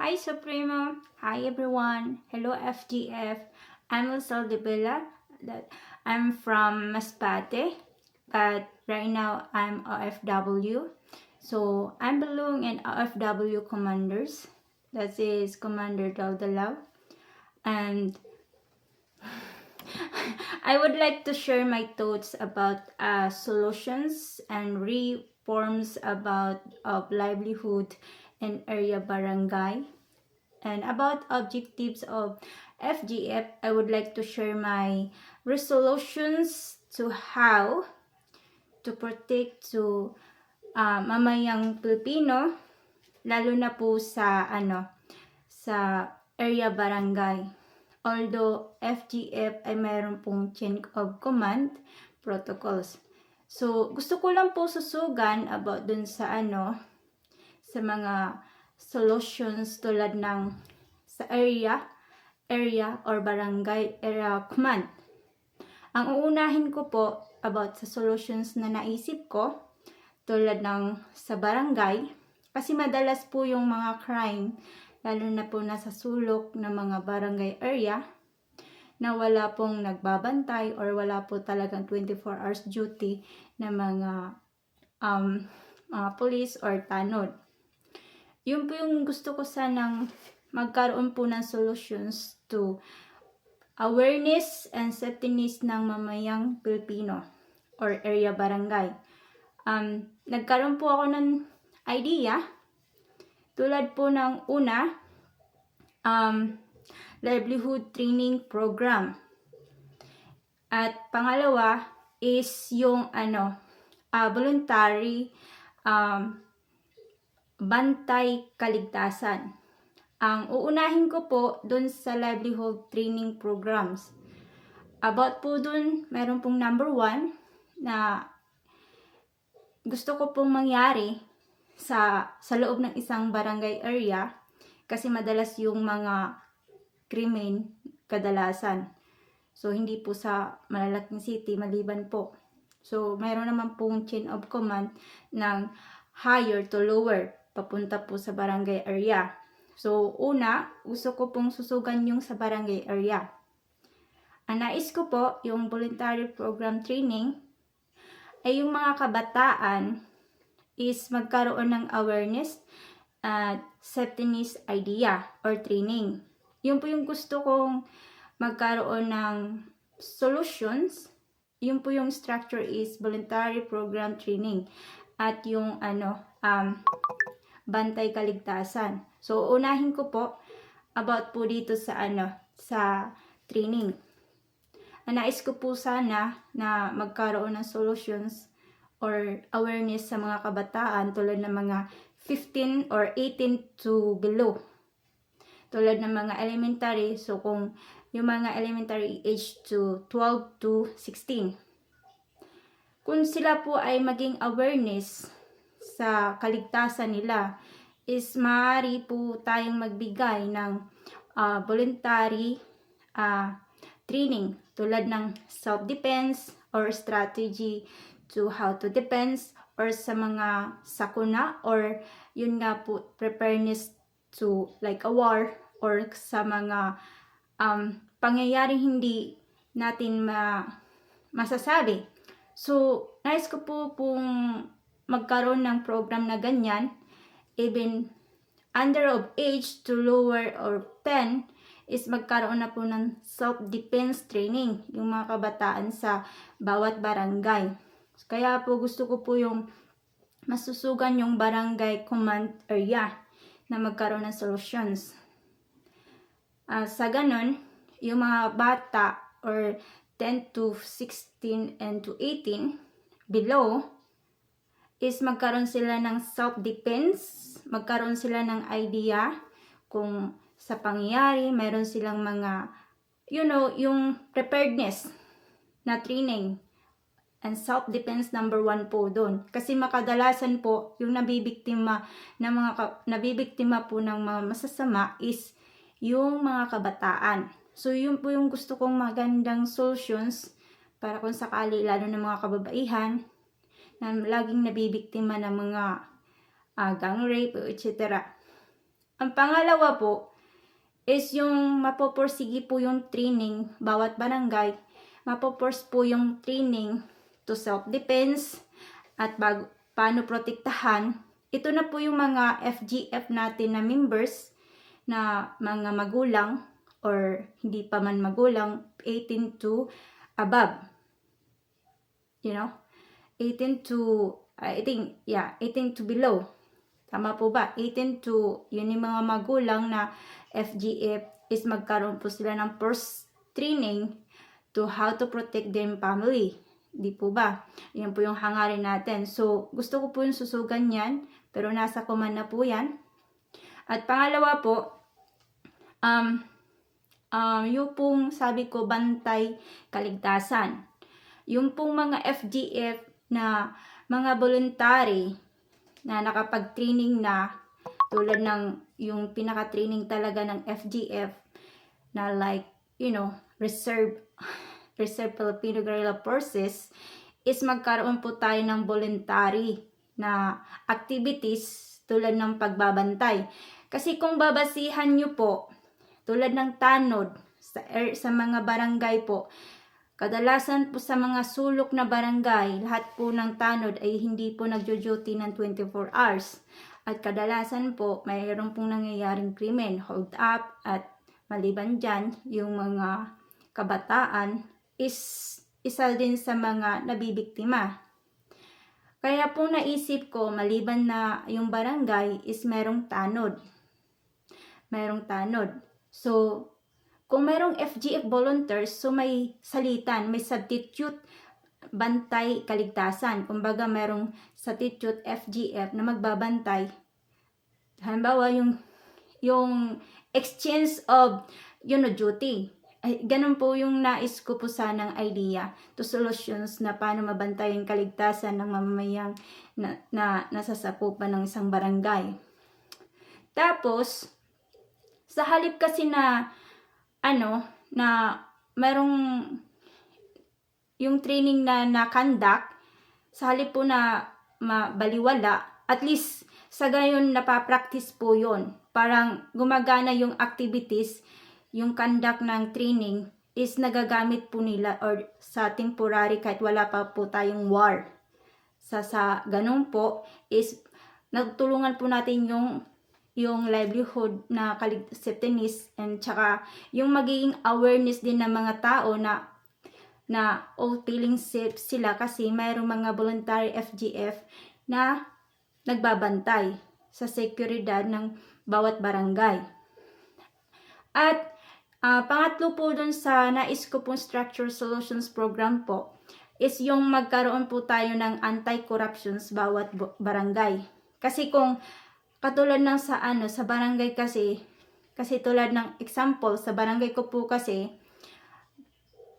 Hi Supremo, hi everyone, hello FGF. I'm Luzelle de Villa. I'm from Masbate, but right now I'm OFW. So I'm belong in OFW Commanders. That is Commander Daldalaw. And I would like to share my thoughts about solutions and reforms about livelihood in area barangay. And about objectives of FGF, I would like to share my resolutions to how to protect to mamayang Pilipino, lalo na po sa sa area barangay. Although FGF ay mayroon pong chain of command protocols. So gusto ko lang po susugan about dun sa sa mga solutions tulad ng sa area or barangay area command. Ang uunahin ko po about sa solutions na naisip ko tulad ng sa barangay kasi madalas po yung mga crime lalo na po nasa sulok ng mga barangay area na wala pong nagbabantay or wala po talagang 24 hours duty na mga police or tanod. Yun po yung gusto ko sanang magkaroon po ng solutions to awareness and safetyness ng mamayang Pilipino or area barangay. Nagkaroon po ako ng idea tulad po ng una, livelihood training program. At pangalawa is yung voluntary bantay kaligtasan. Ang uunahin ko po dun sa livelihood training programs. About po dun, meron pong number 1 na gusto ko pong mangyari sa loob ng isang barangay area kasi madalas yung mga krimen kadalasan. So, hindi po sa malalaking city, maliban po. So, mayroon naman pong chain of command ng higher to lower, papunta po sa barangay area. So, una, gusto ko pong susugan yung sa barangay area. Ang nais ko po, yung voluntary program training, ay yung mga kabataan is magkaroon ng awareness at safetyness idea or training. Yun po yung gusto kong magkaroon ng solutions. Yun po yung structure is voluntary program training at yung bantay kaligtasan. So unahin ko po about po dito sa sa training. Nais ko po sana na magkaroon ng solutions or awareness sa mga kabataan tulad ng mga 15 or 18 to below. Tulad ng mga elementary, so kung yung mga elementary age to 12 to 16. Kung sila po ay maging awareness sa kaligtasan nila, is maaari po tayong magbigay ng voluntary training tulad ng self-defense or strategy to how to defend or sa mga sakuna or yun nga po preparedness to like a war or sa mga pangyayaring hindi natin masasabi. So, nais ko po pong magkaroon ng program na ganyan, even under of age to lower or 10 is magkaroon na po ng self-defense training yung mga kabataan sa bawat barangay. Kaya po gusto ko po yung masusugan yung barangay command area na magkaroon ng solutions. Sa ganon, yung mga bata or 10 to 16 and to 18 below is magkaroon sila ng self-defense, magkaroon sila ng idea kung sa pangyayari, mayroon silang mga, yung preparedness na training and self-defense number 1 po doon. Kasi makadalasan po, yung nabibiktima po ng mga masasama is yung mga kabataan. So, yun po yung gusto kong magandang solutions para kung sakali, lalo ng mga kababaihan, na laging nabibiktima ng mga gang rape, etc. Ang pangalawa po is yung mapoporsige po yung training bawat barangay. Mapopors po yung training to self-defense at paano protektahan. Ito na po yung mga FGF natin na members na mga magulang or hindi pa man magulang, 18 to above. 18 to, I think, 18 to below. Tama po ba? 18 to, yun yung mga magulang na FGF is magkaroon po sila ng first training to how to protect their family. Di po ba? Yan po yung hangarin natin. So, gusto ko po yung susugan yan, pero nasa command na po yan. At pangalawa po, yung pong sabi ko, bantay kaligtasan. Yung pong mga FGF na mga voluntary na nakapag-training na, tulad ng yung pinaka-training talaga ng FGF na like, Reserve Filipino Guerrilla Forces, is magkaroon po tayo ng voluntary na activities tulad ng pagbabantay. Kasi kung babasihan nyo po, tulad ng tanod sa mga barangay po, kadalasan po sa mga sulok na barangay, lahat po ng tanod ay hindi po nagjo-duty ng 24 hours. At kadalasan po, mayroon pong nangyayaring krimen, hold up, at maliban dyan, yung mga kabataan is isa din sa mga nabibiktima. Kaya po naisip ko, maliban na yung barangay is merong tanod. So, kung merong FGF volunteers, so may salitan, may substitute bantay kaligtasan. Kumbaga merong substitute FGF na magbabantay. Halimbawa, yung exchange of duty. Ay, ganun po yung nais ko po sanang idea to solutions na paano mabantay yung kaligtasan ng mamamayang na nasasakupan ng isang barangay. Tapos, sa halip kasi na merong yung training na conduct, sa halip po na mabaliwala, at least sa gayon napapractice po yon. Parang gumagana yung activities, yung conduct ng training is nagagamit po nila or sa temporary kahit wala pa po tayong war. Sa ganun po is nagtulungan po natin yung livelihood na safetyness, and tsaka yung magiging awareness din ng mga tao na feeling safe sila kasi mayroong mga voluntary FGF na nagbabantay sa seguridad ng bawat barangay. At pangatlo po dun sa nais ko pong Structural Solutions Program po is yung magkaroon po tayo ng anti-corruptions bawat barangay. Kasi kung katulad ng sa barangay kasi tulad ng example, sa barangay ko po kasi,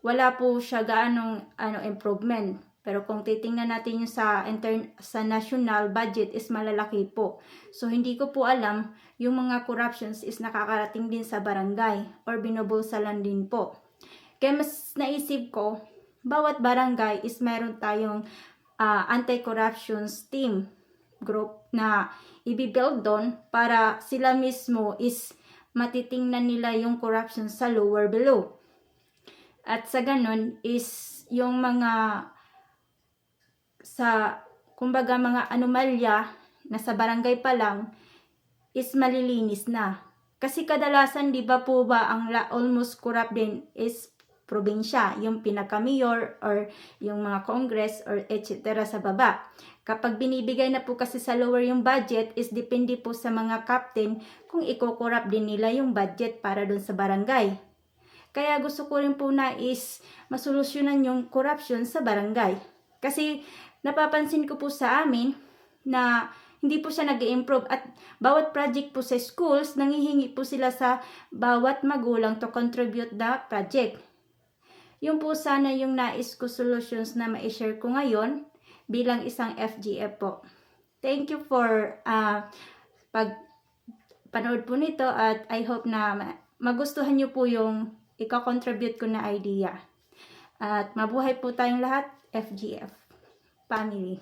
wala po siya gaanong improvement. Pero kung titingnan natin yung sa national budget is malalaki po. So, hindi ko po alam yung mga corruptions is nakakarating din sa barangay or binubulsalan din po. Kaya mas naisip ko, bawat barangay is meron tayong anti-corruptions team group na i-build doon para sila mismo is matitingnan nila yung corruption sa lower below. At sa ganun is yung mga kumbaga mga anomalya na sa barangay pa lang is malilinis na. Kasi kadalasan, di ba po ba, ang almost corrupt din is probinsya, yung pinaka-mayor or yung mga congress or etc. sa baba. Kapag binibigay na po kasi sa lower yung budget is depende po sa mga captain kung i-corrupt din nila yung budget para dun sa barangay. Kaya gusto ko rin po na is masolusyonan yung corruption sa barangay. Kasi napapansin ko po sa amin na hindi po siya nag-i-improve at bawat project po sa schools, nangihingi po sila sa bawat magulang to contribute the project. Yung po sana yung nais ko solutions na ma-share ko ngayon bilang isang FGF po. Thank you for panood po nito at I hope na magustuhan nyo po yung ika-contribute ko na idea. At mabuhay po tayong lahat, FGF family.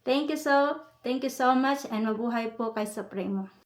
Thank you so much and mabuhay po kay Supremo.